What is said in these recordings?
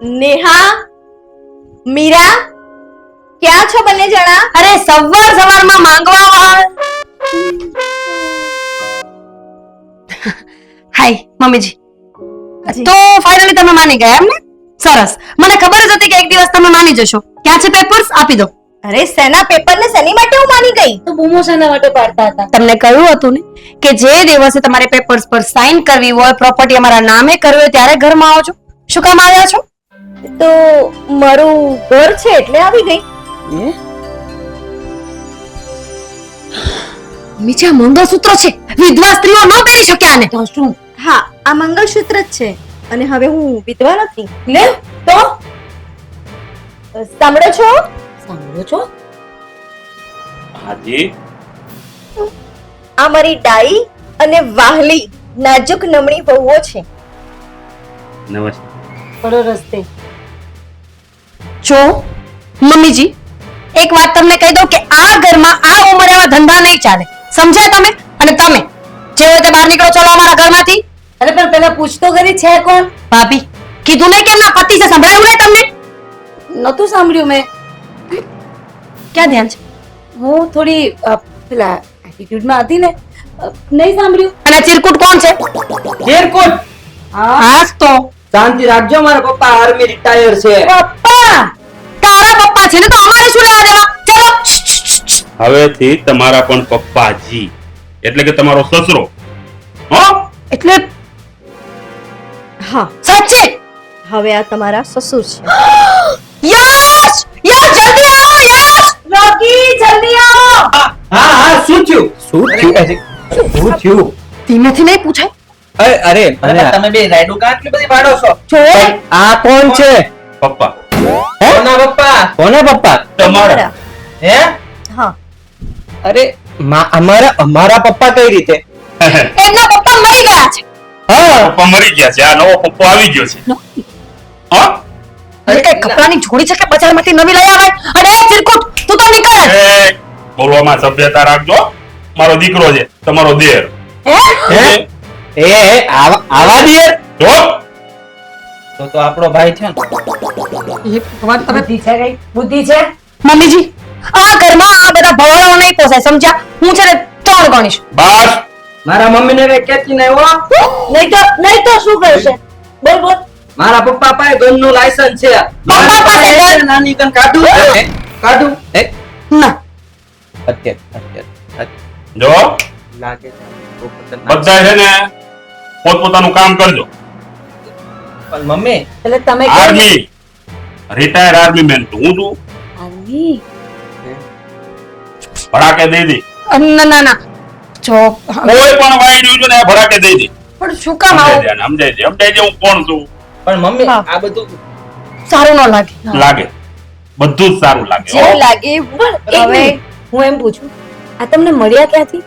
નેહા, મીરા, ક્યાં છો બંને જણા? અરે સવારમાં માંગવા હાય મમ્મીજી. તો ફાઇનલી તમે માની ગયા એમ ને? સરસ. મને ખબર જ હતી કે એક દિવસ તમે માની જશો. ક્યાં છે પેપર્સ? આપી દો. અરે સેના પેપર ને શેની માટે હું માની ગઈ? તો બૂમો શેના માટે પાડતા હતા? તમને કહ્યું હતું ને કે જે દિવસે તમારે પેપર્સ પર સાઇન કરવી હોય, પ્રોપર્ટી અમારા નામે કરવી હોય ત્યારે ઘરમાં આવો છો. શું કામ આવ્યા છો? તો મારું ઘર છે એટલે આવી ગઈ. મીચા મંગળસૂત્ર છે. વિધવા સ્ત્રીઓ ન પહેરી શકે આને. તો શું? હા, આ મંગળસૂત્ર જ છે અને હવે હું વિધવા નથી. લે તો સાંભળો છો? સાંભળો છો? હાજી. આ મારી ડાઈ અને વાહલી નાજુક નમણી વહુઓ છે. નમસ્તે. પડો રસ્તે. જો મમ્મીજી, એક વાત તમને કહી દઉં કે આ ઘરમાં આ ઉંમરે આવા ધંધા નહીં ચાલે. સમજ્યા તમે? અને તમે જે હોય તે બહાર નીકળો ચાલો અમારા ઘરમાંથી. અરે પણ પેલા પૂછતો કરી છે કોણ? ભાભી. કીધું નહીં કે એમના પતિ છે. સંભળાયું નહીં તમને? નતું સાંભળ્યું મેં. ક્યાં ધ્યાન છે? હું થોડી પેલા એટીટ્યુડમાં હતી ને, નહીં સાંભળ્યું. અને ચિરકુટ કોણ છે? ચિરકુટ? હા તો શાંતિ રાખજો, મારા પપ્પા આર્મી રિટાયર છે. પપ્પા તારા પપ્પા છે ને, તો અમારે શું લેવા દેવા? ચલો. હવેથી તમારા પણ પપ્પાજી એટલે કે તમારો સસરો. હો? એટલે હા, સાચે? હવે આ તમારા સસુર છે. યશ! યશ જલ્દી આવો યશ! રોકી જલ્દી આવો. હા હા, શું થયું? શું થયું? ધીમેથી નહીં પૂછાય. અરે તમે બે રાઈડો કાં આટલી બધી પાડો છો? છોડ. આ કોણ છે? પપ્પા. કોના પપ્પા? કોના પપ્પા? તમારા. હે? હા, અરે અમારા પપ્પા કઈ રીતે? એમના પપ્પા મરી ગયા છે. હા, પપ્પા મરી ગયા છે. આ નવો પપ્પો આવી ગયો છે. હા? અરે કઈ કપડાની જોડી છે કે બજારમાંથી નવી લઈ આવે? અને એ ચિરકુટ તું તો નીકળ જ. એ બોલવામાં સભ્યતા રાખજો. મારો દીકરો છે, તમારો દેર. હે? આવા દિયર? જો તો આપણો ભાઈ છે ને. એ ભગવાન, તમે બુદ્ધિ છે મમ્મીજી. આ ઘરમાં આ બધા ભવાળો નહીં પોસાય, સમજ્યા? હું છે ને 3 ગણીશ. બસ. મારા મમ્મીને કઈ કેતી નહીં હો. નહીં તો શું કરશે? બોલ બોલ. મારા પપ્પા પાસે ગનનું લાયસન્સ છે. પપ્પા પાસે ગન? નાની ગન કાઢું. ના. અત્યારે જો લાગે બધા છે ને પોતપોતાનું કામ કરજો. પણ મમ્મી, એટલે તમે આર્મી રિટાયર આર્મી મેન હું છું. આર્મી? ભડાકે દઈ દી. ના ના ના. જો કોઈ પણ વાઈડ ને ભડાકે દઈ દી. પણ શું કામ આવું? સમજાય છે હું કોણ છું. પણ મમ્મી હા. આ બધું સારું ન લાગે. લાગે બધું જ સારું લાગે. જે હો. લાગે એવું. હવે હું એમ પૂછું, આ તમને મળ્યા ક્યાંથી?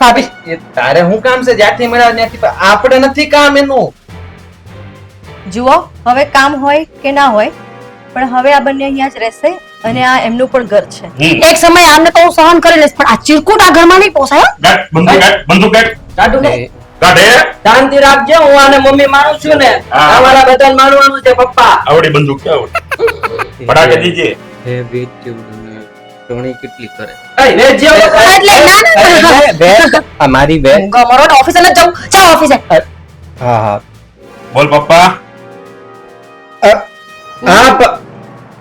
ભાભી એ તારે શું કામ છે? જ્યાંથી મળ્યા ત્યાંથી આપણે નથી કામ એનું. જુઓ, હવે કામ હોય કે ના હોય, પણ હવે આ બંને અહીંયા જ રહેશે અને આ એમનું પણ ઘર છે. એક સમય આમને તો હું સહન કરી લઈશ, પણ આ ચિરકુટ આ ઘરમાં નહીં પોસાય. હો. ગાંઠ, બંદૂક ગાંઠ. કાઢું ને. ગાંઠ, હે? શાંતિ રાખજો, હું આને મમ્મી માનું છું ને. હા. અમારા બધાને માનવાનું છે પપ્પા. આવડી બંદૂક છે આવડી. ભડાકે દીજે. કેટલી કરે? એ વેચજો. એટલે ના ના. અમારી બે. હું ગમરો ઓફિસે ન જાઉં. જાઓ ઓફિસે. હા હા બોલ પપ્પા.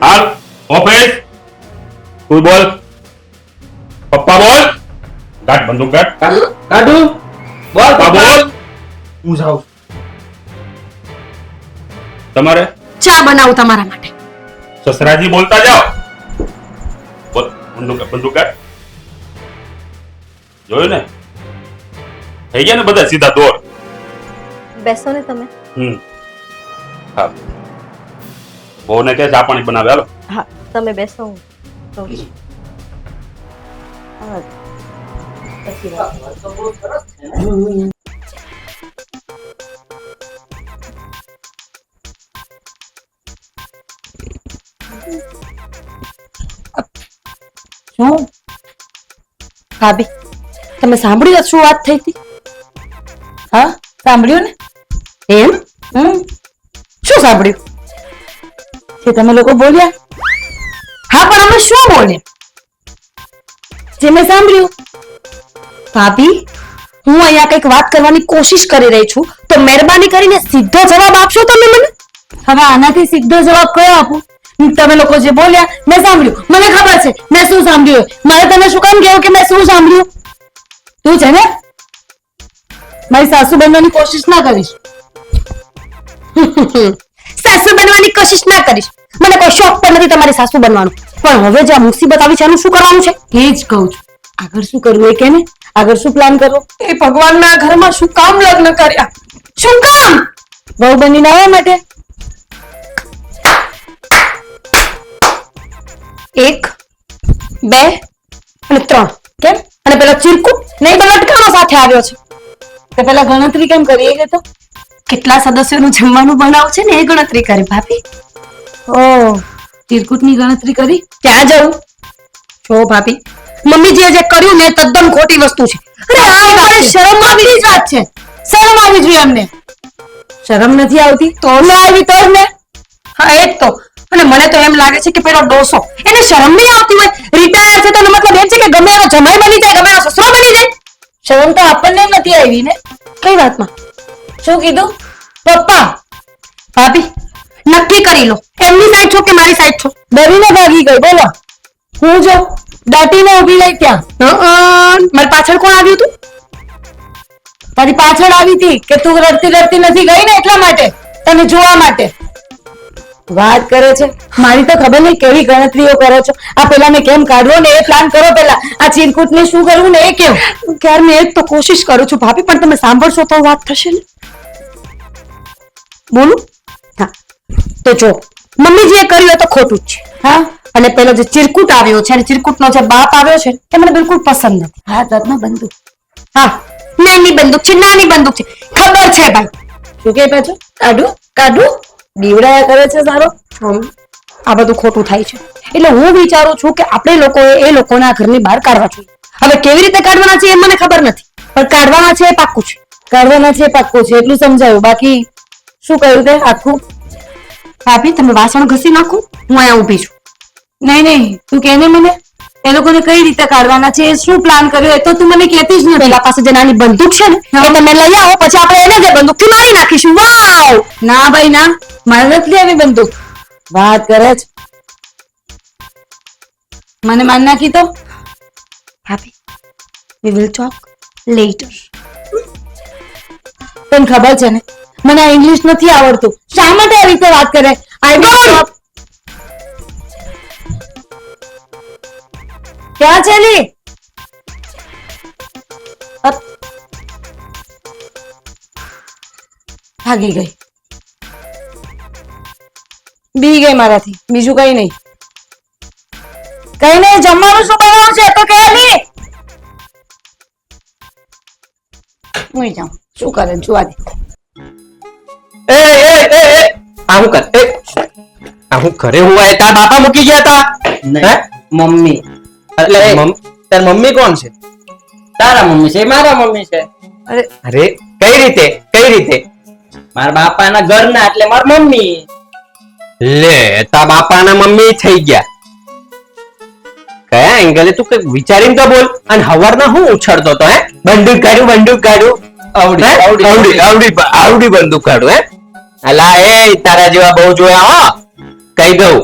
હાલ ઓફિસ. તું બોલ. પપ્પા બોલ. ગાંઠ, બંદૂક ગાંઠ. કાઢું. બોલ પપ્પા પપ્પા. બોલ. હું જાઉં. તમારે ચા બનાવું તમારા માટે. સસરાજી બોલતા જાઓ. બોલ. બંદૂક ગાંઠ. જોયું ને? થઈ ગયા ને બધા સીધા દોર. બેસો ને તમે. હા. બહુને કે ચા પાણી બનાવે હાલો. હા, તમે બેસો. હું જોઉં છું. હા. પછી વાત. શું ભાભી, તમે સાંભળ્યું શું વાત થઈ હતી? હા સાંભળ્યું ને? એમ? શું સાંભળ્યું? જે તમે લોકો બોલ્યા. હા પણ અમે શું બોલ્યા જે મેં સાંભળ્યું? ભાભી, હું અહીંયા કંઈક વાત કરવાની કોશિશ કરી રહી છું, તો મહેરબાની કરીને સીધો જવાબ આપશો તમે મને? હવે આનાથી સીધો જવાબ કયો આપું? તમે લોકો જે બોલ્યા મેં સાંભળ્યું, મને ખબર છે મેં શું સાંભળ્યું. મારે તમે શું કામ કહેવું કે મેં શું સાંભળ્યું? તું છે ને મારી સાસુ બનવાની કોશિશ ના કરીશ. સાસુ બનવાની કોશિશ ના કરીશ. મને કોઈ શોખ પણ નથી તમારી સાસુ બનવાનો. પણ હવે જે આ મુસીબત આવી છે એનું શું કરવાનું છે એ જ કહું છું. આગળ શું કરવું એ કે ને? આગળ શું પ્લાન કરવો? એ ભગવાનના ઘરમાં શું કામ લગ્ન કર્યા? શું કામ? વહુ બનીને આવ્યા માટે? 1 2 અને 3 કેમ? અને પેલો ચીરકુટ નહીં બલટકાનો સાથે આવ્યો છે તો પેલા ગણતરી કેમ કરી? એ તો કેટલા સદસ્યોનું જમવાનું બનાવ છે ને એ ગણતરી કરી ભાભી. ઓ ચીરકુટની ગણતરી કરી? ક્યાં જવું? જો ભાભી, મમ્મીજીએ જે કર્યું ને તદ્દન ખોટી વસ્તુ છે. અરે આ વાત શરમ આવી જ વાત છે. શરમ આવી જોઈએ અમને. શરમ નથી આવતી તો ન આવી તો ને. હા એ જ તો. અને મને તો એમ લાગે છે કે પેલો ડોસો એને શરમ નહીં આવતી હોય. રિટાયર છે તો મતલબ એમ છે કે ગમે એનો જમાઈ બની જાય, ગમે એનો સસરો બની જાય. શરમ તો આપણને નથી આવી ને. કઈ વાતમાં? શું કીધું? પપ્પા ભાભી નક્કી કરી લો, એમની સાઈડ છો કે મારી સાઈડ છો? ડરીને ભાગી ગઈ બોલો. હું જો દાટીને ઉભી રહી ત્યાં. મારી પાછળ કોણ આવ્યું તું? તારી પાછળ આવી હતી કે તું રડતી રડતી નથી ગઈ ને એટલા માટે, તને જોવા માટે. વાત કરે છે મારી તો ખબર નહીં કેવી ગણતરીઓ કરો છો. આ પેલાને કેમ કાઢવો ને એ પ્લાન કરો પેલા. આ ચીરકુટ ને શું કરવું ને એ કેમ? ક્યારે મેં એ તો કોશિશ કરું છું ભાભી, પણ તમે સાંભળશો તો વાત થશે ને. બોલું? હા તો જો મમ્મીજી એ કર્યું તો ખોટું જ છે. હા અને પેલો જે ચીરકુટ આવ્યો છે અને ચીરકુટનો જે બાપ આવ્યો છે એ મને બિલકુલ પસંદ નથી. હા રત્ન બંદૂક. હા નાની બંદૂક છે, નાની બંદૂક છે. ખબર છે ભાઈ. શું કે પાછું? કાઢું કાઢું દીવડાયા કરે છે સારો. આ બધું ખોટું થાય છે. એટલે હું વિચારું છું કે આપણે લોકોએ એ લોકોના ઘરની બહાર કાઢવા જોઈએ. હવે કેવી રીતે કાઢવાના છે એ મને ખબર નથી, પણ કાઢવાના છે એ પાક્કું છે. કાઢવાના છે એ પાક્કું છે એટલું સમજાયું. બાકી શું કહ્યું તે આખું? ભાભી તમે વાસણ ઘસી નાખો, હું અહીંયા ઊભી છું. નહીં નહીં તું કે ને મને એ લોકોને કઈ રીતે કાઢવાના છે, શું પ્લાન કર્યો એ તો તું મને કહેતી જ નથી. પેલા પાસે જે નાની બંદૂક છે ને એ તમે લઈ આવો, પછી આપણે એને જે બંદૂકથી મારી નાખીશું. વાવ! ના ભાઈ ના, મારે નથી લેવી બંદૂક. વાત કરે છે. મને મારી નાખી તો ભાભી we will talk later. તને ખબર છે ને મને આ ઇંગ્લિશ નથી આવડતું. શા માટે આ રીતે વાત કરે? આઈ વિલ ક્યાં ચલી? ભાગી ગઈ. બી ગઈ મારાથી, બીજું કઈ નહીં. કઈ નહીં. જમવાનું શું બનાવવાનું છે તો કે નહીં. હું જાઉં. શું કરે જોવા દે. આવું કર. આવું ઘરે હું આયા તારા બાપા મૂકી ગયા તા? હે મમ્મી. એટલે તાર મમ્મી કોણ છે? તારા મમ્મી છે, મારા મમ્મી છે. અરે અરે કઈ રીતે? કઈ રીતે? મારા બાપાના ઘરના એટલે મારી મમ્મી. લે તારા બાપાના મમ્મી થઈ ગયા. કયા એંગલે તું કઈ વિચારીને તો બોલ. અને હવારના હું ઉછળતો તો? હે બંદૂક કાઢું, બંદૂક કાઢું. આવડી બંદૂક કાઢું. હે અલા એ તારા જેવા બહુ જોયા હો. કહી દઉં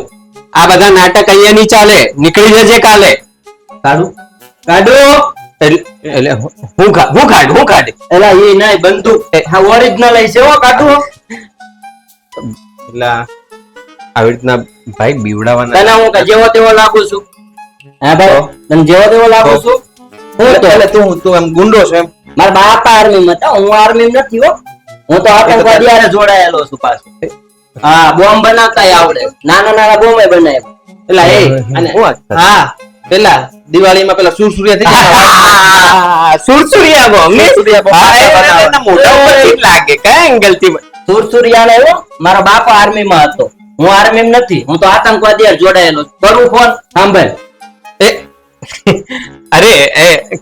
આ બધા નાટક અહીંયા નહીં ચાલે. નીકળી જજે કાલે. કાઢું કાઢું એટલે હું કાઢ એલા એ નહીં બંદૂક હા ઓરિજિનલ છે હો. કાઢું એટલે આવી રીતના ભાઈ બીવડાવાના. તને હું જેવો તેવો લાગુ છું? હા ભાઈ તને જેવો તેવો લાગુ છું? હું તો એટલે તું એમ ગુંડો છો એમ? મારા બાપા આર્મી માં હતા, હું આર્મી નથી હો. હું તો આતંકવાદી હારે જોડાયેલો છું પાછો. હા બોમ્બ બનાવતા આવડે, નાના નાના બોમ્બ બનાવ્યા. પેલા એ અને હા પેલા દિવાળીમાં પેલા સુરસુરિયા લાગે કયા એંગલ થી? સુરસુરિયા એવો મારો બાપા આર્મી માં હતો, હું આર્મી નથી. હું તો આતંકવાદી હારે જોડાયેલો છું. કરું ફોન સાંભળ. અરે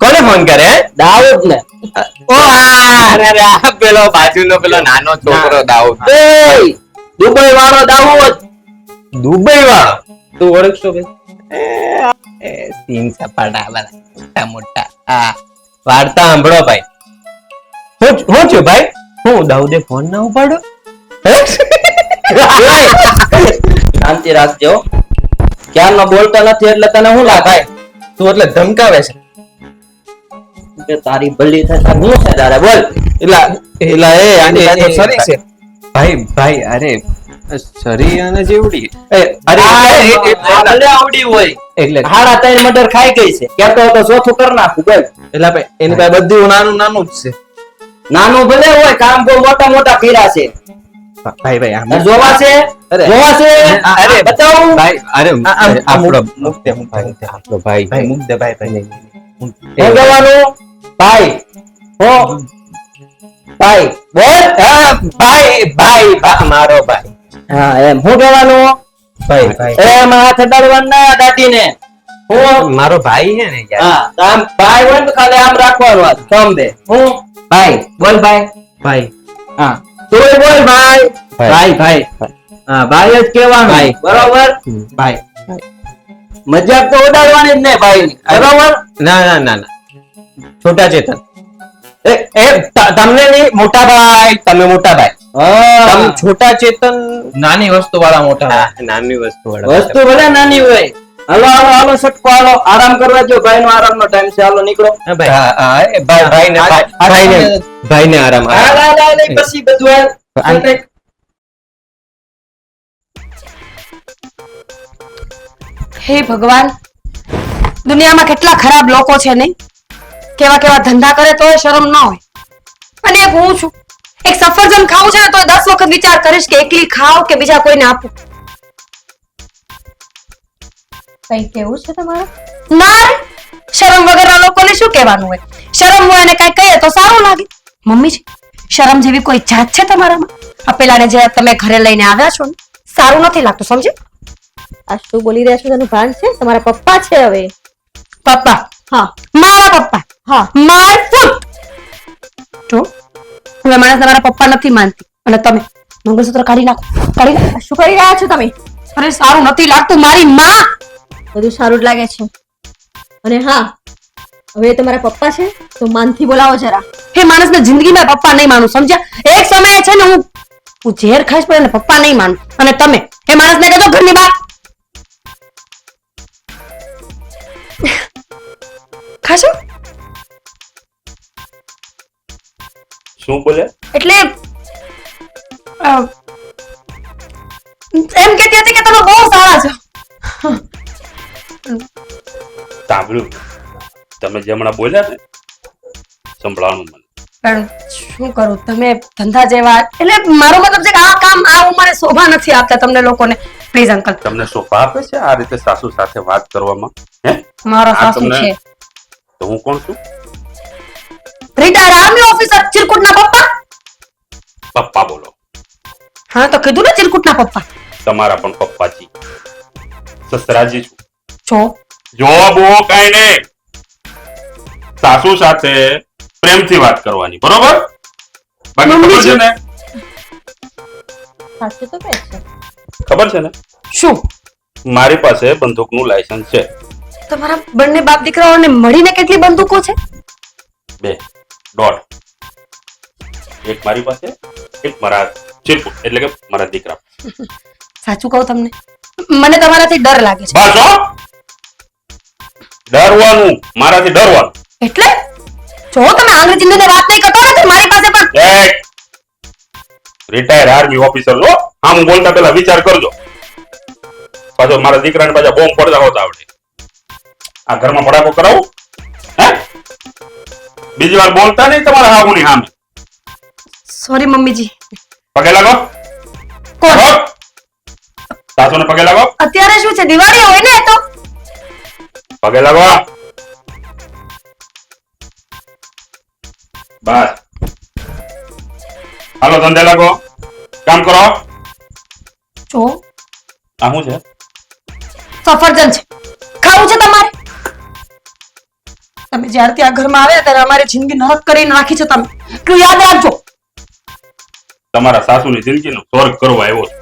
કોને ફોન કરે? દાઉદ ને. પેલો બાજુનો પેલો નાનો છોકરો દાઉદ. દુબઈ વાળો દાઉદ. દુબઈ વાળો તું ઓળખશો ભાઈ? સીન સપાટા વાળા મોટા મોટા હા વાર્તા સાંભળો ભાઈ હું છું ભાઈ હું દાઉદે ફોન ના ઉપાડો શાંતિ રાખજો. ક્યારનો બોલતો નથી એટલે તને શું લાગે? તું એટલે ધમકાવે છે કે તારી ભલી થતા હું છે તારે બોલ. એલા એ આની એ સરી છે ભાઈ ભાઈ અરે સરી અને જેવડી અરે ભલે આવડી હોય એટલે હાડા 3 મર્ડર ખાઈ ગઈ છે. કહેતો હતો ચોથું કરી નાખું બોલ. એટલે ભાઈ એની પાસે બધું નાનું નાનું જ છે નાનું ભલે હોય કામ બહુ મોટા મોટા પીરા છે. ભાઈ ભાઈ આમ જોવા છે અરે. જોવા છે અરે બતાવું ભાઈ અરે આપણો મુક્તે આપણો ભાઈ ભાઈ મુક દે ભાઈ ભાઈ હું કહેવાનું ભાઈ હો ભાઈ બોલ. હા, ભાઈ ભાઈ મારો ભાઈ હા એમ હું કહેવાનું ભાઈ ભાઈ એમ હાથ અડાડવાનું ના દાટીને. હું મારો ભાઈ છે ને યાર હા તો આમ ભાઈ હોય ને તો ખાલી આમ રાખવાનું હાથ થંભ દે. હું ભાઈ બોલ ભાઈ. ભાઈ હા તું બોલ ભાઈ. ભાઈ ભાઈ હા ભાઈ જ કહેવાનું ભાઈ. બરોબર. ભાઈ મજાક તો ઉડાડવાની જ નહીં ભાઈ ની. બરોબર. ના ના ના ના છોટા ચેતન તમને નહીં મોટા ભાઈ તમે મોટા ભાઈ હા તમે છોટા ચેતન નાની વસ્તુ વાળા મોટા હા, નાની વસ્તુ વાળા વસ્તુ ભલે નાની હોય. હાલો હાલો હાલો સટકો હાલો આરામ કરવા જો ભાઈ નો આરામ નો ટાઈમ છે. હાલો નીકળો. હા, ભાઈ હા, હા, એ ભાઈને આરામ હાલ હાલ હાલ એ પછી બધું હાલ. હે ભગવાન દુનિયામાં કેટલા ખરાબ લોકો છે નહીં કેવા કેવા ધંધા કરે તો શરમ ન હોય અને એક હું છું એક સફરજન ખાવું છે ને તો 10 વખત વિચાર કરીશ કે એકલી ખાવ કે બીજા કોઈને આપું કઈ કેવું છે તમારે? ના રે, શરમ વગરના લોકોને શું કહેવાનું હોય શરમ હોય અને કઈ કહીએ તો સારું લાગે મમ્મીજી શરમ જેવી કોઈ જાત છે તમારામાં આ પેલાને જે તમે ઘરે લઈને આવ્યા છો ને સારું નથી લાગતું સમજે આ શું બોલી રહ્યા છો? તેનું ભાન છે? તમારા પપ્પા છે હવે. પપ્પા હા મારા પપ્પા હા માય ફૂટ જો હવે માણસ તમારા પપ્પા નથી માનતી અને તમે મંગળસૂત્ર કાઢી નાખો શું કરી રહ્યા છો તમે? અરે સારું નથી લાગતું મારી માં બધું સારું જ લાગે છે. અને હા હવે તમારા પપ્પા છે તો માનથી બોલાવો જરા. હે માણસને જિંદગીમાં પપ્પા નહીં માનું સમજ્યા એક સમયે છે ને હું ઝેર ખાઈશ પણ એને પપ્પા નહીં માનું અને તમે એ માણસને કહેજો ઘરની બહાર ખાશો શું બોલે? એટલે એમ કહેતી હતી કે તમે બહુ સારા છો સાંભળ્યું તમે જે હમણાં બોલ્યા ને સંભળાવાનું મને. પણ શું કરું તમે ધંધા જેવા એટલે મારો મતલબ છે કે આ કામ આ ઉંમરે શોભા નથી આપતા તમને લોકોને પ્લીઝ અંકલ તમને શોભા આપે છે આ રીતે સાસુ સાથે વાત કરવામાં? હે મારો આ સાસુ તમને- છે તો હું કોણ છું? રિટાયર્ડ આર્મી ઓફિસર ચિરકુટના પપ્પા પપ્પા બોલો. હા તો કીધું ને ચિરકુટના પપ્પા તમારા પણ પપ્પાજી સસરાજી છું. છો જો બહુ કઈ નહીં, સાસુ સાથે પ્રેમથી વાત કરવાની, બરોબર? બાકી ખબર છે ને? સાચું તો કે છે. ખબર છે ને શું મારી પાસે બંદૂકનું લાયસન્સ છે. તમારા બંને બાપ દીકરાઓને મળીને કેટલી બંદૂકો છે? 2 દોઢ. એક મારી પાસે, એક મારા ચિરકુટ એટલે કે મારા દીકરા. સાચું કહું તમને મને તમારાથી ડર લાગે છે બસ હો, ડરવાનું, મારાથી ડરવાનું. એટલે જો તમે અંગ્રેજીને વાત નહીં કરતો ને મારી પાસે પણ રિટાયર આર્મી ઓફિસર છો, આમ બોલતા પહેલા વિચાર કરજો. પાછો મારા દીકરાને પાછા બોમ્બ પડતા હોતા આવડે. આ ઘરમાં પડાકો કરાવું? હે? બીજી વાર બોલતા નહીં તમારા હાહુની સામે. સોરી મમ્મીજી પગે લાગો. કોણ હો? સાસુને પગે લાગો. અત્યારે શું છે દિવાળી હોય ને તો પગે લાગો. બસ હાલો ધંધે લાગો, કામ કરો. જો આ શું છે? સફરજન છે ખાવું છે તમારે તમે જ્યારથી આ ઘરમાં આવ્યા ત્યારે અમારી જિંદગી નરક કરી નાખી છે તમે એટલું યાદ રાખજો તમારા સાસુની જિંદગીનો સ્વર્ગ કરવા આવ્યો છું.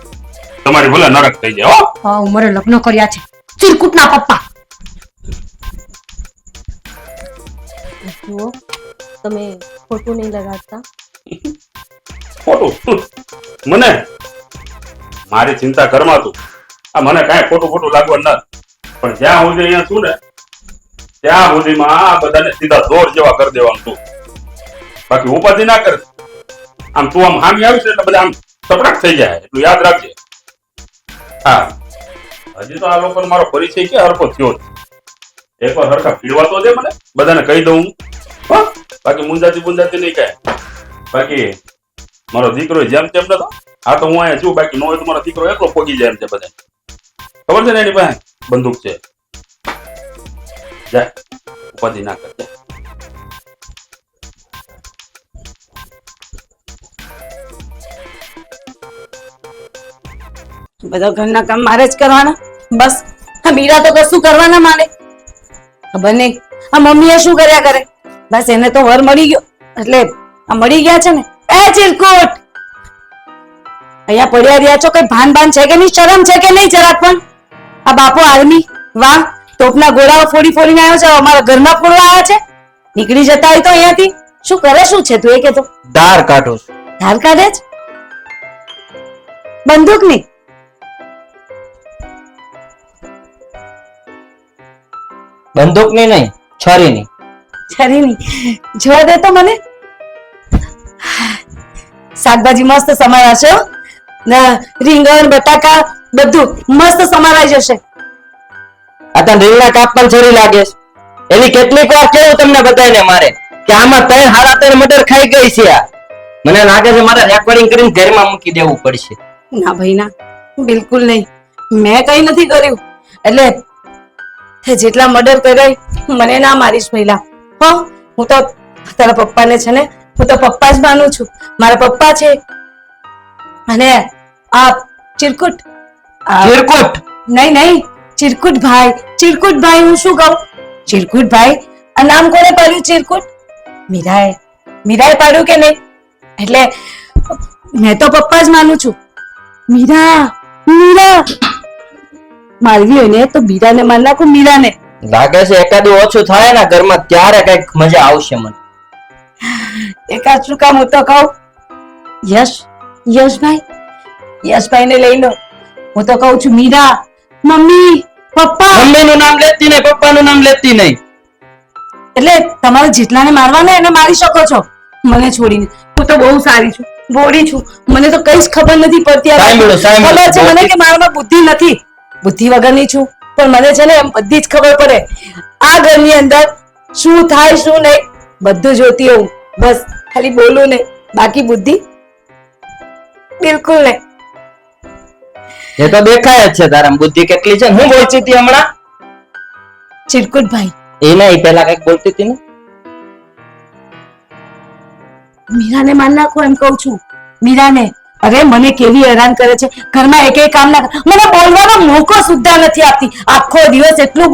તમારી ભલે નરક થઈ જાય હો. આ ઉંમરે લગ્ન કર્યા છે ચિરકુટના પપ્પા. જુઓ તમે ખોટું નહીં લગાડતા. ખોટું મને મારી ચિંતા ઘરમાં તું આ મને કાંઈ ખોટું લાગવા ન પણ જ્યાં સુધી અહીંયા છું ને ત્યાં સુધીમાં આ બધાને સીધા દોર જેવા કરી દેવાનું તું બાકી ઉપાધિ ના કર આમ તું આમ હામી આવીશ એટલે બધા આમ સપડાક થઈ જાય એટલું યાદ રાખજે. હા હજી તો આ લોકો મારો પરિચય કે હરખો થયો જ. એકવાર હરખા પીડવા તો દે મને બધાને કહી દઉં હું. હો? બાકી મુંજાતી નહીં કહે. બાકી મારો દીકરો જેમ તેમ નતો આ તો હું અહીંયા છું બાકી નો હોય તો મારો દીકરો એકલો પોગી જાય એમ છે બધા ખબર છે ને એની પાસે બંદૂક છે. જા ઉપાધિ ના કરજે. બધા ઘરના કામ મારે જ કરવાના બસ. આ મીરા તો કશું કરવા ના માને. ખબર નહીં આ મમ્મીએ શું કર્યા કરે. બસ એને તો વર મળી ગયો એટલે આ મળી ગયા છે ને. એ ચિરકુટ અહીંયા પડ્યા રહ્યા છો કઈ ભાન છે કે નહીં? શરમ છે કે નહીં જરાક પણ? આ બાપો આર્મી વાહ તોપના ગોળાઓ ફોડીને આવ્યો છે અમારા ઘરમાં ફોડવા આવ્યા છે. નીકળી જતા હોય તો અહીંયાથી. શું કરે શું છે તું એ કે તો? ધાર કાઢું છું. ધાર કાઢે જ બંદૂક ની? બંદૂકની નહીં છરીની. છરીની જોવા દે તો મને. શાકભાજી મસ્ત સમારા છે હો. ના રીંગણ બટાકા બધું મસ્ત સમારાઈ જશે. આ તને રીંગણા કાપવાની છરી લાગે છે. એની કેટલીક વાર કેવું તમને બધાને મારે કે આમાં હારા ત્રણ મટર ખાઈ ગઈ છે આ. મને લાગે છે મારે રેકોર્ડિંગ કરીને ઘરમાં મૂકી દેવું પડશે. ના ભાઈ ના બિલકુલ નહીં. મેં કઈ નથી કર્યું એટલે જેટલા મર્ડર કર્યા મને ના મારીશ પહેલા. હો હું તો તારા પપ્પાને છે ને હું તો પપ્પા જ માનું છું. મારા પપ્પા છે. અને આ ચિરકુટ ચિરકુટ નહીં ચિરકુટભાઈ હું શું કહું? ચિરકુટભાઈ આ નામ કોને પાડ્યું? ચિરકુટ મીરાએ પાડ્યું કે નહીં? એટલે મેં તો પપ્પા જ માનું છું. મીરા મારવી હોય ને તો મીરાને માર નાખું. મીરાને લાગે છે એકાદું ઓછું થાય ને ઘરમાં ત્યારે કઈક મજા આવશે મને. એકાદ શું કામ હું તો કહું યશભાઈ ને લઈ લો. હું તો કહું છું મીરા મમ્મી પપ્પા. મમ્મીનું નામ લેતી નહીં પપ્પાનું નામ લેતી નહીં. એટલે તમારે જેટલાને મારવાના એને મારી શકો છો મને છોડીને. હું તો બહુ સારી છું બોડી છું. મને તો કઈ જ ખબર નથી પડતી. ખબર છે મને કે મારામાં બુદ્ધિ નથી. બુદ્ધિ વગરની છું પણ મને છે ને એમ બધી જ ખબર પડે આ ઘરની અંદર શું થાય શું નહીં બધું જોતી હોઉં. બસ ખાલી બોલું નહીં બાકી બુદ્ધિ બિલકુલ નહીં. એ તો દેખાય જ છે તારા બુદ્ધિ કેટલી છે. હું બોલતી હતી હમણાં? ચિરકુટભાઈ એ નહીં પેલા કઈક બોલતી હતી ને. મીરાને માર નાખો એમ કહું છું. મીરાને અરે મને કેવી હેરાન કરે છે ઘરમાં એક કામ ના મને બોલવાનો મોકો સુદ્ધા નથી આપતી. આખો દિવસ એટલું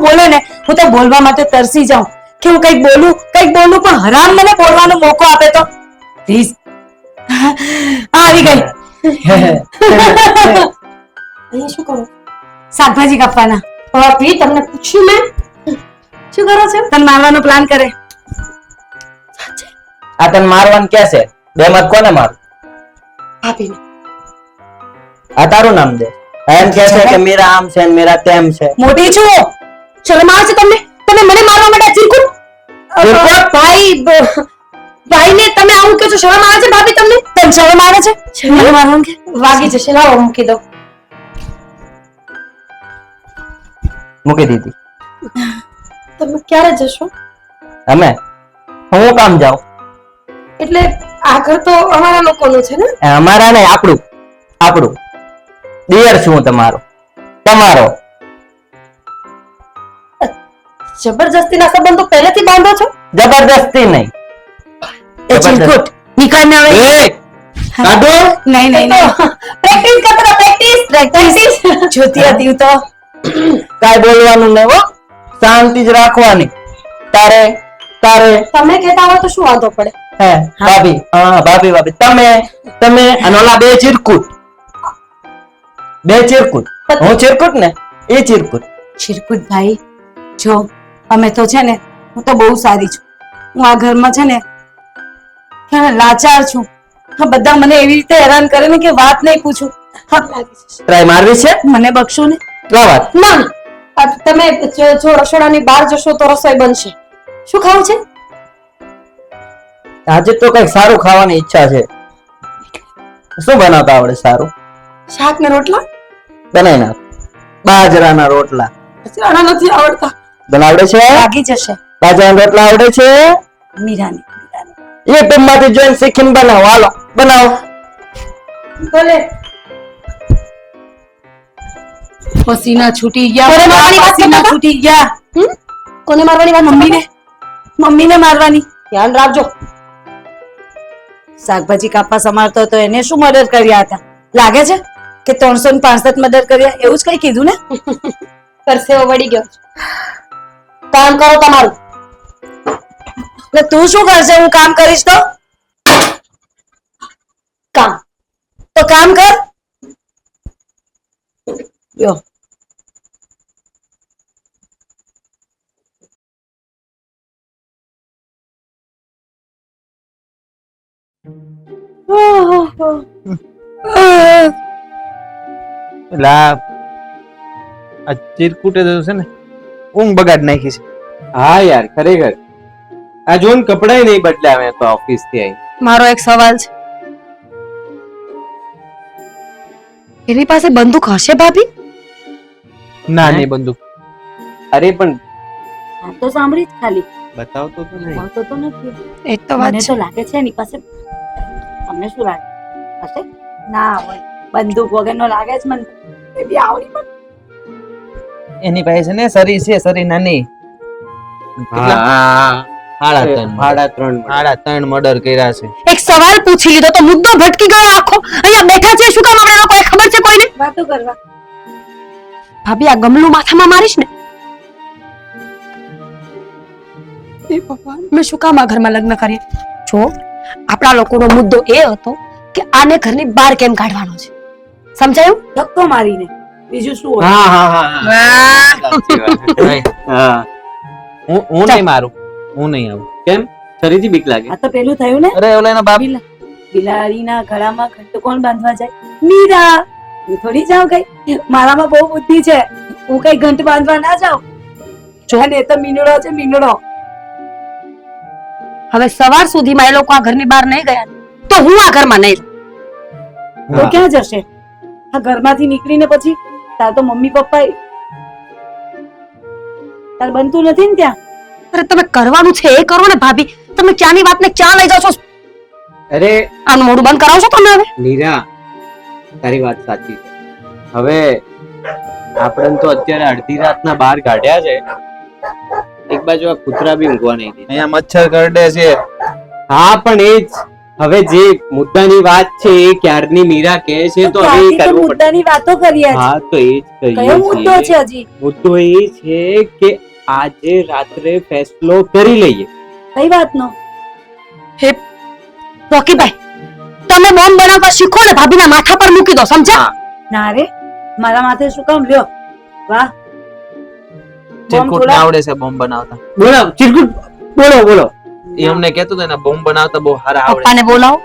બોલે ને હું તો બોલવા માટે તરસી જાઉં કે હું કંઈક બોલું પણ હરામ મને બોલવાનો મોકો આપે તો પ્લીઝ. આવી ગઈ. અહીંયા શું કરો? શાકભાજી કાપવાના. ભાભી તમને પૂછ્યું મેં શું કરો છો? તને મારવાનો પ્લાન કરે. આ તને મારવાનું કે છે બે મત કોને માર? ભાભીને. આ તારું નામ દે. એમ કે છે કે મેરા આમ છે ને મેરા તેમ છે. મોટી છું શરમ આવે છે તમને? તમે મને મારવા માટે ચિરકુટ ભાઈને તમે આવું કહો છો? શરમ આવે છે ભાભી તમને? તને શરમ આવે છે? મને મારવાનું કે વાગી જશે. લાવો મૂકી દો. મૂકી દીધી. તમે ક્યારે જશો? અમે હું કામ જાઉં? એટલે આ ઘર તો અમારા લોકોનું છે ને? અમારા ને આપણું દિયર છું હું તમારો. જબરજસ્તીના સંબંધો પહેલેથી બાંધો છો? જબરદસ્તી નહીં. એ ચિરકુટ નીકળને હવે. કાઢો. નહીં પ્રેક્ટિસ કરતા પ્રેક્ટિસ જોતી હતી હું તો. કાઈ બોલવાનું નહીં હો. શાંતિ જ રાખવાની. તારે તમે કહેતા હોય તો શું વાંધો પડે? હે ભાભી તમે અને ઓલા બે ચિરકુટ બે ચિરકુટ. હું ચિરકુટ ને એ ચિરકુટ. ચિરકુટ ભાઈ, જો અમે તો છે ને, હું તો બહુ સારી છું. હું આ ઘરમાં છે ને લાચાર છું. હા, બધા મને એવી રીતે હેરાન કરે ને કે વાત નહીં પૂછું. હા, ટ્રાય મારવી છે? મને બક્ષો ને. લો વાત. ના ના, તમે જો રસોડાની બહાર જશો તો રસોઈ બનશે. શું ખાવું છે? આજે તો કઈક સારું ખાવાની ઈચ્છા છે. શું બનાવતા આવડે સારું? શાક ને રોટલા. બનાવી નાખ. બાજરાના રોટલા રાણા નથી આવડતા. બનાવડે છે? લાગી જશે. બાજરાના રોટલા આવડે છે? મીરાની યુટ્યુબ માંથી જોઈને શીખીને બનાવો. હાલો બનાવો. ભલે. પસીના છૂટી ગયા. પસીના છૂટી ગયા. કોને મારવાની વાત? મમ્મીને. મમ્મીને મારવાની. ધ્યાન રાખજો. શાકભાજી કાપવા સમારતો તો એને શું મર્ડર કર્યા હતા? લાગે છે કે 365 મર્ડર કર્યા એવું જ કઈ કીધું ને? પરસેવો વળી ગયો. કામ કરો તમારું. એટલે તું શું કરશે? હું કામ કરીશ તો કામ કર. યો આ ચિરકુટે તો છે ને ઊંઘ બગાડ નાખી છે. હા યાર ખરેખર આ જોન કપડાય નહીં બદલ્યા મેં તો ઓફિસ થી આવી. મારો એક સવાલ છે. એની પાસે બંદૂક હશે ભાભી? ના નહીં બંદૂક. અરે પણ આ તો સાંભળી જ ખાલી. બતાવતો તો નહીં. હોતો તો નથી. એ તો વાત છે. લાગે છે એની પાસે. તમને શું લાગે? હશે? ના હોય. બંદૂક વગરનો લાગે છે મને. એ બી આવડી પણ. એની પાસે છે ને સરી છે, સરી નાની. સાડા ત્રણ મર્ડર કર્યા છે. એક સવાલ પૂછી લીધો તો મુદ્દો ભટકી ગયો આખો. અહીંયા બેઠા છે શું કામ? આપણે લોકોને ખબર છે કોઈને? વાતો કરવા. ભાભી આ ગમલું માથામાં મારીશ ને? એ ભગવાન, મેં શું કામ આ ઘરમાં લગ્ન કર્યા? જો આપણા લોકોનો મુદ્દો એ હતો કે આને ઘરની બહાર કેમ કાઢવાનો છે. સમજાયું? ધક્કો મારીને. બીજું શું હોય? હા હું નહીં મારું, હું નહીં આવું. કેમ ફરીથી બીક લાગે? આ તો પેલું થયું ને. અરે ઓલા એના બાપ બિલાડીના ગળામાં ઘંટ કોણ બાંધવા જાય? મીરા. હું થોડી જાઉં કઈ. મારામાં બહુ બુદ્ધિ છે. હું કઈ ઘંટ બાંધવા ના જાઉં. જો ને એ તો મીનડો છે, મીનડો. હવે સવાર સુધીમાં એ લોકો આ ઘરની બહાર નહીં ગયા તો હું આ ઘરમાં નહીં રહું. તો ક્યાં જશે? આ ઘરમાંથી નીકળીને પછી તાર તો મમ્મી પપ્પા તાર બનતું નથી ને ત્યાં. અરે તમે કરવાનું છે એ કરો ને ભાભી. તમે ક્યાંની વાતને ક્યાં લઈ જાઓ છો? અરે આનું મોઢું બંધ કરાવશો તમે હવે? મીરા તારી વાત સાચી છે. હવે આપણે તો અત્યારે અડધી રાતના બહાર કાઢ્યા છે. એક બાજુ આ કૂતરા બી ઊંઘવા નહીં દે. અહીંયા મચ્છર કરડે છે. હા પણ એ જ હવે જે મુદ્દાની વાત છે એ ક્યારની મીરા કહે છે તો હવે એ કરવું પડે. મુદ્દાની વાતો કરીએ. હા તો એ જ કયો કહીએ મુદ્દો છીએ. છે હજી? મુદ્દો એ છે કે આજે રાત્રે ફેસલો કરી લઈએ. કઈ વાતનો? હે રોકીભાઈ, તમે બોમ્બ બનાવતા શીખો ને ભાભીના માથા પર મૂકી દો. સમજ્યા? ના રે, મારા માથે શું કામ લ્યો? વાહ, ચિરકુટ આવડે છે બોમ્બ બનાવતા. બોલો ચિરકુટ, બોલો બોલો. એ અમને કહેતો હતો ને બોમ્બ બનાવતા બહુ સારા આવડે. પપ્પાને બોલાવો.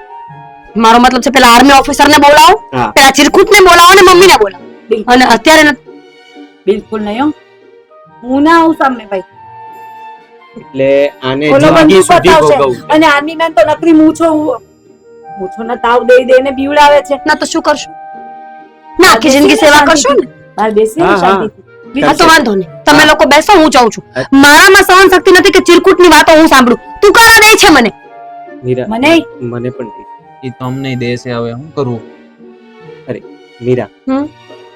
મારો મતલબ છે પેલા આર્મી ઓફિસરને બોલાવો, હા. પેલા ચિરકુટને બોલાવો અને મમ્મીને બોલાવો. અને અત્યારે બિલકુલ નહીં હો. હું ના આવું સામે ભાઈ. એટલે આને ઓલો જિંદગી બંદૂક સુધી બતાવશે. ભોગવવું છે. અને આર્મી મેન તો નકરી મૂછોના તાવ દઈ દઈને બીવડાવે છે. ના તો શું કરશું? ના આખી જિંદગી સેવા કરશો ને? બહાર બેસીને હા, હા. શાંતિથી. હા તો વાંધો નહીં. તમે લોકો બેસો, હું જાઉં છું. મારામાં સહન શક્તિ નથી કે ચિરકુટની વાતો હું સાંભળું. તું કરવા દે છે મને. મીરા મને મને પણ દે. એ તો અમને દે છે. હવે શું કરવું? મીરા હમ?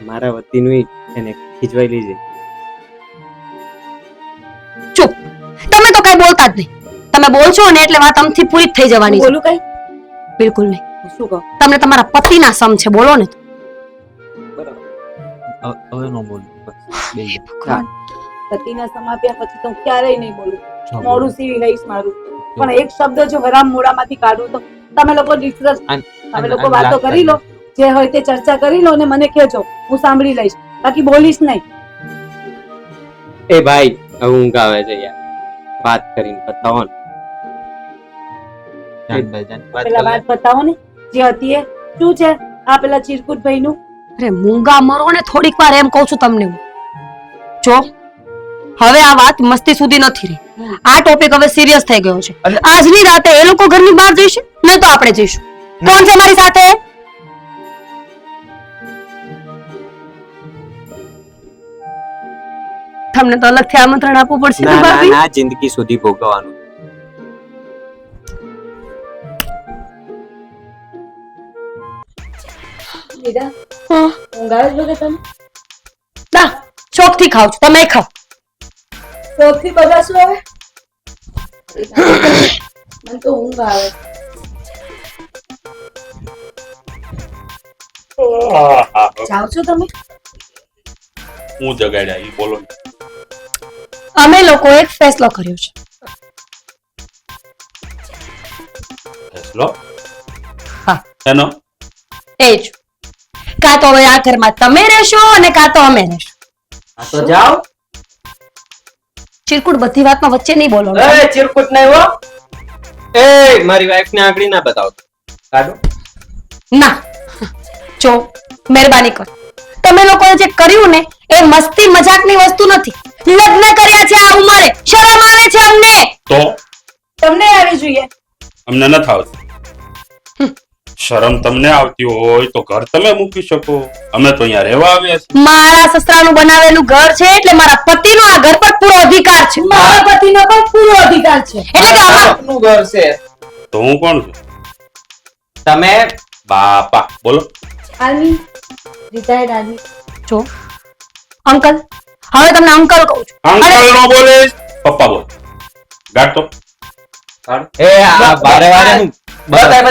મારા વતીનું એને ખીજવાઈ લેજે. ચૂપ. તમે તો કઈ બોલતા જ નહીં. તમે બોલશો ને એટલે વાત આમથી પૂરી જ થઈ જવાની છે. બોલું કઈ? બિલકુલ નહીં. શું કહો? તમને તમારા પતિના સમ છે, બોલો ને. હવે નો બોલ. પતિના સમ આપ્યા પછી તો ક્યારેય નહીં બોલું. મોડું સીવી લઈશ મારું. પણ એક શબ્દ જો હરામ મોડામાંથી કાઢું તો તમે લોકો ડિસ્કસ, તમે લોકો વાતો કરી લો. જે હોય તે ચર્ચા કરી લો અને મને કહેજો, હું સાંભળી લઈશ, બાકી બોલીશ નહીં. એ ભાઈ હવે ઊંઘ આવે છે યાર, વાત કરીને બતાવો ને. પેલા વાત બતાવો ને જે હતી એ. શું છે આ પેલા ચિરકુટ ભાઈ નું? અરે મૂંગા મરો ને, થોડીક વાર એમ કહું છું તમને હું. જો હવે આ વાત મસ્તી સુધી નથી રહી, આ ટોપિક હવે સિરિયસ થઈ ગયો છે. આજની રાતે એ લોકો ઘરની બહાર જઈશે, નહીં તો આપણે જઈશું. કોણ છે મારી સાથે? તમને તો અલગથી આમંત્રણ આપવું પડશે ને ના ના ભાભી. ના, જિંદગી સુધી ભોગવવાનું. લીધા હા, ઊંઘ આવે છે કે તમે? ના ચોકથી ખાવ છું, તમે ખાઓ. ચોકથી બધા શું આવે? મને તો ઊંઘ આવે. જાઓ છો તમે? હું જગાડ્યા ઈ બોલો ને. અમે લોકોએ એક ફેસલો કર્યો છે. ફેસલો? હા. એનો? એ જ, કાં તો હવે આ ઘરમાં તમે રહેશો અને કાં તો અમે રહેશું. હા તો જાઓ. ચિરકુટ બધી વાતમાં વચ્ચે નહીં બોલો. એ ચિરકુટ નહીં હો. એ મારી વાઈફ ને આંગળી ના બતાવો. કાઢો. ના, જો મહેરબાની કરો, તમે લોકોએ જે કર્યું ને એ મસ્તી મજાકની વસ્તુ નથી. લગ્ન કર્યા છે આ ઉંમરે, શરમ આવે છે અમને. તો તમને આવી જોઈએ. અમને નથી આવતી. શરમ તમને આવતી હોય તો ઘર તમે મૂકી શકો, અમે તો અહીંયા રહેવા આવ્યા છીએ. મારા સસરાનું બનાવેલું ઘર છે એટલે મારા પતિનો આ ઘર પર પૂરો અધિકાર છે. મારા પતિનો પણ પૂરો અધિકાર છે. એટલે કે આમાં આપનું ઘર છે. તો હું કોણ છું? તમે બાપા બોલો. Army, retired army. જો અંકલ, હવે તમને અંકલ કહું છું. અંકલ નો બોલીશ, પપ્પા બોલ. ગાઢ તો. એ આ વારે વારે હું બતાય.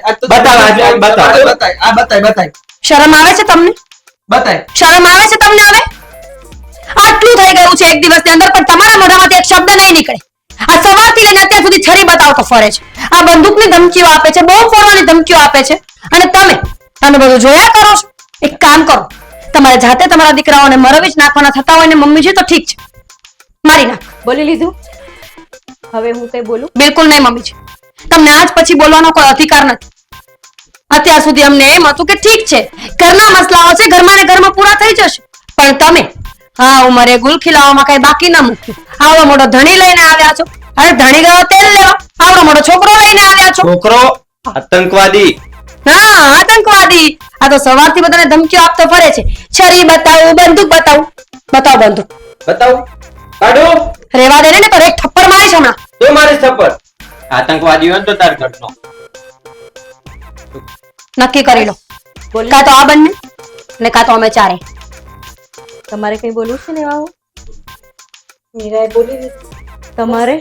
આ તો બતાવ, આજે બતાવ. બતાય. શરમ આવે છે તમને? બતાય. શરમ આવે છે તમને હવે? આટલું થઈ ગયું છે એક દિવસની અંદર, પણ તમારા મોઢામાંથી એક શબ્દ નહીં નીકળે. આ સવારથી લઈને અત્યાર સુધી છરી બતાવતો ફરે છે, આ બંદૂકની ધમકીઓ આપે છે, બોમ્બ ફોડવાની ધમકીઓ આપે છે, અને તમે બધું જોયા કરો છો. એક કામ કરો, તમારે જાતે તમારા દીકરાઓને મરવી જ નાખવાના થતા હોય ને મમ્મી છે તો ઠીક છે, મારી નાખ. બોલી લીધું? હવે હું કઈ બોલું? બિલકુલ નહીં મમ્મી છે, તમને આજ પછી બોલવાનો કોઈ અધિકાર નથી. અત્યાર સુધી અમને એમ હતું કે ઠીક છે, ઘરના મસલાઓ છે, ઘરમાં ને ઘરમાં પૂરા થઈ જશે, પણ તમે હા ઉંમરે ગુલખી લાવવામાં કઈ બાકી ના મૂક્યું. આવડો મોટો ધણી લઈને આવ્યા છો, અરે ધણી ગયો તેલ લેવા, આવડો મોટો છોકરો લઈને આવ્યા છો. છોકરો આતંકવાદી. હા આતંકવાદી. આ તો સવારથી બધાને ધમકીઓ આપતો ફરે છે, છરી બતાવું, બંદૂક બતાવું. બતાવો બંદૂક. બતાવો. કાઢો. રેવા દે ને તો એક થપ્પડ મારીશ હમણાં. તો મારી થપ્પડ. આતંકવાદી હોય ને તો તાર ઘરનો. નક્કી કરી લો, બોલી. કાં તો આ બંને ને કાં તો અમે ચારે. તમારે કઈ બોલવું છે ને એવા? મીરાએ બોલી દીધું. તમારે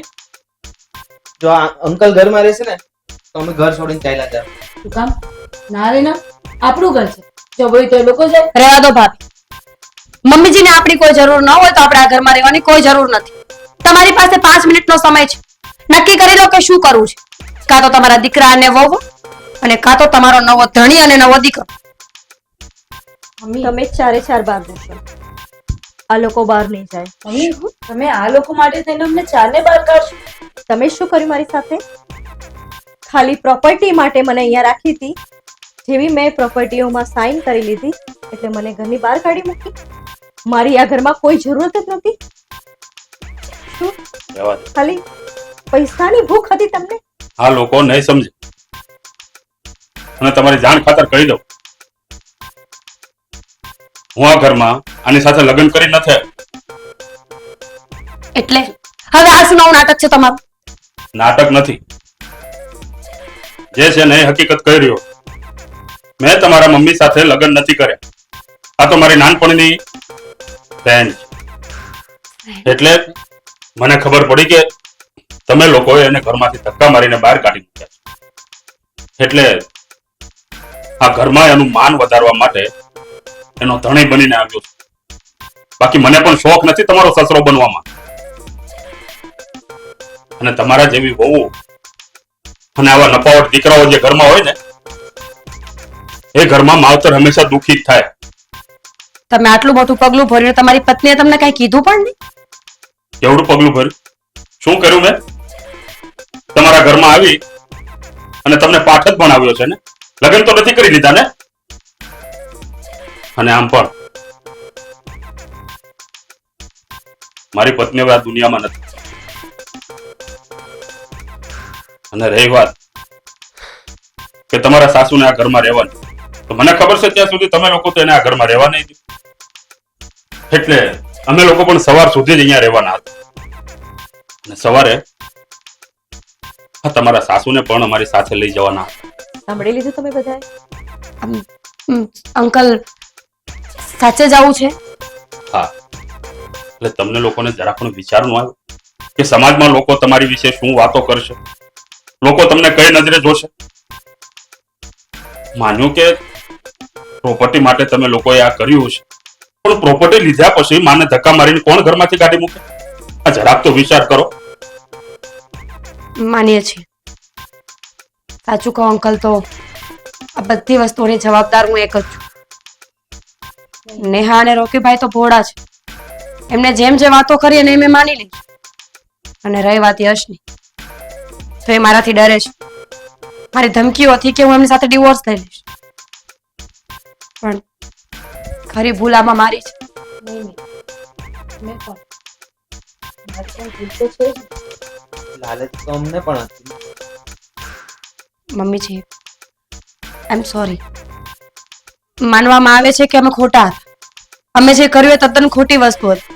જો આ અંકલ ઘરમાં રહેશે ને તો અમે ઘર છોડીને ચાલ્યા જાવ. શું કામ? ના રે ના, આપણું ઘર છે, જો હોય તો એ લોકો જાય. રહેવા દો ભાભી, મમ્મીજીને આપણી કોઈ જરૂર ન હોય તો આપણે આ ઘરમાં રહેવાની કોઈ જરૂર નથી. તમારી પાસે 5 મિનિટનો સમય છે, નક્કી કરી લો કે શું કરવું છે. કાં તો તમારા દીકરા અને વહુ, અને કાં તો તમારો નવો ધણી અને નવો દીકરો. તમે ચારે ચાર બહાર જશો, આ લોકો બહાર નહીં જાય. મમ્મી, તમે આ લોકો માટે થઈને અમને ચારને બહાર કાઢશો? તમે શું કર્યું મારી સાથે? ખાલી પ્રોપર્ટી માટે મને અહીંયા રાખી હતી, જેવી મેં પ્રોપર્ટીઓમાં સાઇન કરી લીધી એટલે મને ઘરની બહાર કાઢી મૂકી. મારી આ ઘરમાં કોઈ જરૂરત જ નથી. શું રહેવા દે. ખાલી પૈસાની ભૂખ હતી તમને? આ લોકો નહીં સમજે, અને તમારી જાણ ખાતર કહી દઉં, હું આ ઘરમાં આની સાથે લગ્ન કરી નથી. એટલે હવે આ શું નવું નાટક છે તમારું? નાટક નથી, જે છે ને એ હકીકત કહી રહ્યો. મેં તમારા મમ્મી સાથે લગ્ન નથી કર્યા. આ તો મારી નાનપણની બહેન છે, એટલે મને ખબર પડી કે તમે લોકોએ એને ઘરમાંથી ધક્કા મારીને બહાર કાઢી મૂક્યા છે. એટલે આ ઘરમાં એનું માન વધારવા માટે એનો ધણી બનીને આવ્યો છું. બાકી મને પણ શોખ નથી તમારો સસરો બનવામાં. અને તમારા જેવી વહુ અને આવા નપાવટ દીકરાઓ જે ઘરમાં હોય ને એ ઘરમાં માવતર હંમેશા દુઃખી જ થાય. તમે આટલું મોટું પગલું ભર્યું, તમારી પત્નીએ તમને કઈ કીધું પણ નહીં? કેવડું પગલું ભર્યું? શું કર્યું મેં? તમારા ઘરમાં આવી અને તમને પાઠ જ ભણાવ્યો છે ને? લગ્ન તો નથી કરી લીધા ને? અને આમ પણ મારી પત્ની હવે આ દુનિયામાં નથી. અને રહી વાત કે તમારા સાસુને આ ઘરમાં રહેવાની, તો મને ખબર છે ત્યાં સુધી તમે લોકો તો એને આ ઘરમાં રહેવા નહીં દીધું. એટલે અમે લોકો પણ સવાર સુધી જ અહીંયા રહેવાના હતા. અને સવારે તમારા સાસુને પણ અમારી સાથે લઈ જવાના હતા. સાંભળી લીધું તમે બધાએ? અંકલ, સાચે જ આવું છે? હા, એટલે તમને લોકોને જરા પણ વિચાર ન આવ્યો કે સમાજમાં લોકો તમારી વિશે શું વાતો કરશે, લોકો તમને કઈ નજરે જોશે? માન્યું કે પ્રોપર્ટી માટે તમે લોકોએ આ કર્યું છે, પણ પ્રોપર્ટી લીધા પછી માને ધક્કા મારીને કોણ ઘરમાંથી કાઢી મૂકે? આ જરાક તો વિચાર કરો. માનીએ છીએ. સાચું કહો અંકલ, તો આ બધી વસ્તુઓની જવાબદાર હું એક જ છું. નેહા અને રોકીભાઈ તો ભોળા છે. એમને જેમ જે વાતો કરી એને મેં માની લીધી. અને રહી વાત યશની, તો એ મારાથી ડરે છે. મારી ધમકીઓ હતી કે હું એમની સાથે ડિવોર્સ લઈ લઈશ. પણ ખરી ભૂલ આમાં મારી છે. નહીં મેં પણ મારી પણ ભૂલ તો છે જ. લાલચ તો અમને પણ હતી. મમ્મીજી, આઈ એમ સોરી. માનવામાં આવે છે કે અમે ખોટા હતા. અમે જે કર્યું એ તદ્દન ખોટી વસ્તુ હતી.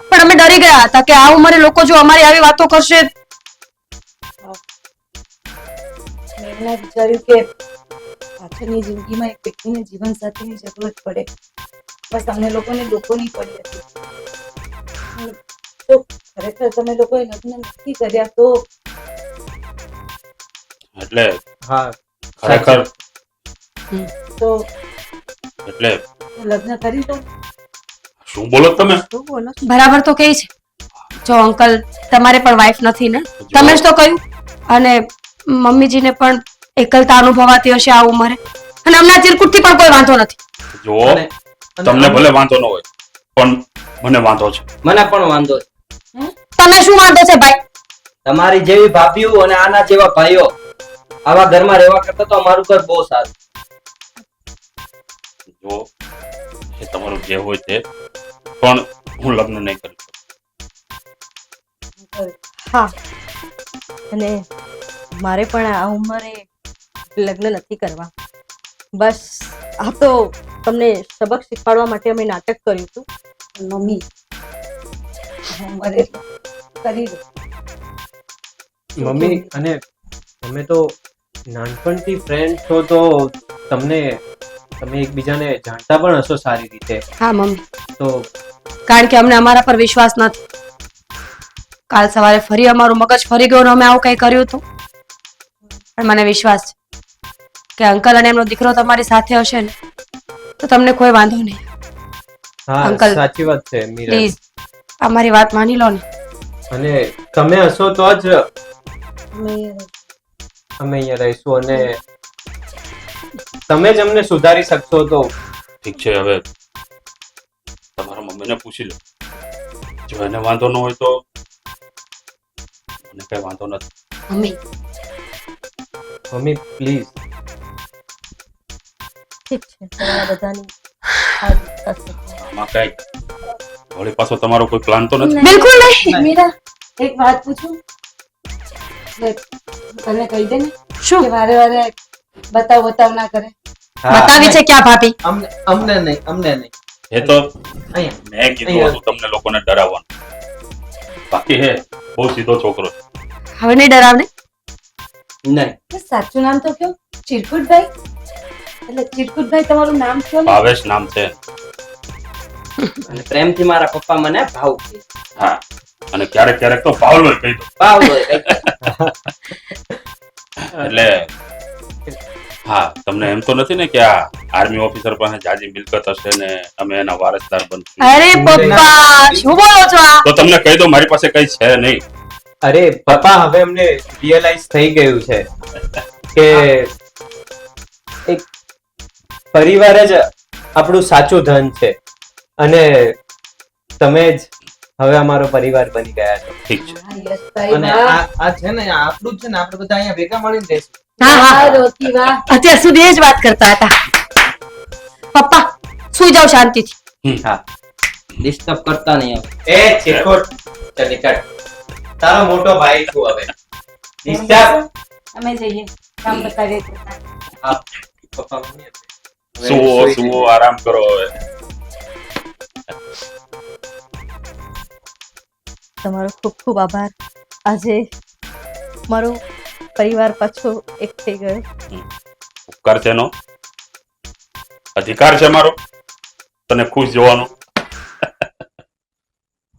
પણ અમે ડરી ગયા હતા કે આ ઉંમરે લોકો જો અમારી આવી વાતો કરશે. મેં એમના વિચાર્યું કે પાછળની જિંદગીમાં એક વ્યક્તિને જીવન સાથીની જરૂરત પડે, બસ અમને લોકોને લોકોની પડી હતી. તો ખરેખર તમે લોકોએ લગ્ન નથી કર્યા તો એટલે હા, ખરેખર તો એટલે લગ્ન કરી લો. શું બોલો તમે? શું બોલો છો? બરાબર તો કહે છે. જો અંકલ, તમારે પણ વાઈફ નથી ને? તમે જ તો કહ્યું. અને મમ્મીજીને પણ એકલતા અનુભવાતી હશે આ ઉંમરે. અને હમણાં ચિરકુટથી પણ કોઈ વાંધો નથી. જુઓ, અને- તમને ભલે વાંધો ન હોય, પણ મને વાંધો છે. મને પણ વાંધો છે. તમે શું વાંધો છે ભાઈ? તમારી જેવી ભાભીઓ અને આના જેવા ભાઈઓ આવા ઘરમાં રહેવા કરતા તો અમારું ઘર બહુ સારું. જો એ તમારું જે હોય તે, પણ હું લગ્ન નહીં કરું. હા, અને મારે પણ આ ઉંમરે લગ્ન નથી કરવા. બસ આ તો તમને સબક શીખવાડવા માટે અમે નાટક કર્યું હતું. મમ્મી ઉંમરે કરી લો. મમ્મી, અને તમે તો નાનપણથી ફ્રેન્ડ છો, તો તમે એકબીજાને જાણતા પણ હશો સારી રીતે. હા મમ્મી, તો કારણ કે અમને અમારા પર વિશ્વાસ નથી. કાલ સવારે ફરી અમારું મગજ ફરી ગયું અને અમે આવું કઈ કર્યું હતું. પણ મને વિશ્વાસ છે કે અંકલ અને એમનો દીકરો તમારી સાથે હશે ને તો તમને કોઈ વાંધો નહીં. હા, અંકલ, સાચી વાત છે મીરા. પ્લીઝ અમારી વાત માની લો ને. અને તમે હશો તો જ અમે અમે અહીંયા રહીશું, અને તમે જ અમને સુધારી શકશો. તો ઠીક છે, હવે તમારા મમ્મીને પૂછી લો. જો એને વાંધો ન હોય તો મને કઈ વાંધો નથી. Mummy, mummy please. ઠીક છે, તમારા બધાની આ થશે. આમાં કઈ વળી પાછો તમારો કોઈ પ્લાન તો નથી? બિલકુલ નહીં. મીરા એક વાત પૂછું? તને કહી દે ને શું કે વારે વારે બતાવ ના કરે. બતાવી છે ક્યાં ભાભી? અમને નહીં. એ તો અહીંયા મેં કીધું હતું તમને લોકોને ડરાવવાનું. બાકી હે બહુ સીધો છોકરો છે. હવે નહીં ડરાવને. નહીં, સાચું નામ તો કયો? ચિરકુટભાઈ? એટલે ચિરકુટભાઈ તમારું નામ કયો ને? ભાવેશ નામ છે. અને પ્રેમથી મારા પપ્પા મને ભાવ કહે. હા, અને ક્યારેક ક્યારેક તો પાવલો કહી દો. ભાવ હોય. એટલે હા, તમને એમ તો નથી ને કે આ આર્મી ઓફિસર પાસે જાજી મિલકત હશે ને અમે એના વારસદાર બનશું? અરે પપ્પા, શું બોલો છો આ? તો તમને કહી દો મારી પાસે કઈ છે નહીં. અરે પપ્પા, હવે અમને રિયલાઇઝ થઈ ગયું છે કે એક પરિવાર જ આપણું સાચું ધન છે અને તમે જ હવે અમારો પરિવાર બની ગયા છો. ઠીક છે. હા, યશભાઈ, અને વાહ. આ છે ને આપણું જ છે ને આપણે બધા અહીંયા ભેગા મળીને રહેશું. હા વાહ, હા રોકી, વાહ. અત્યાર સુધી એ જ વાત કરતા હતા. પપ્પા સુઈ જાઓ શાંતિથી. હા ડિસ્ટર્બ કરતા નહીં હવે. એ ચેકોટ ચાલ નીકળ. તારો મોટો ભાઈ છું હવે. ડિસ્ટર્બ. અમે જઈએ કામ બતાવીએ તો. હા, પપ્પા મમ્મી હવે સુવો સુઈ સુવો જઈએ. આરામ કરો હવે. તમારો ખૂબ ખૂબ આભાર. આજે મારો પરિવાર પાછો એક થઈ ગયો. ઉપકાર છે એનો, અધિકાર છે મારો તને ખુશ જોવાનો.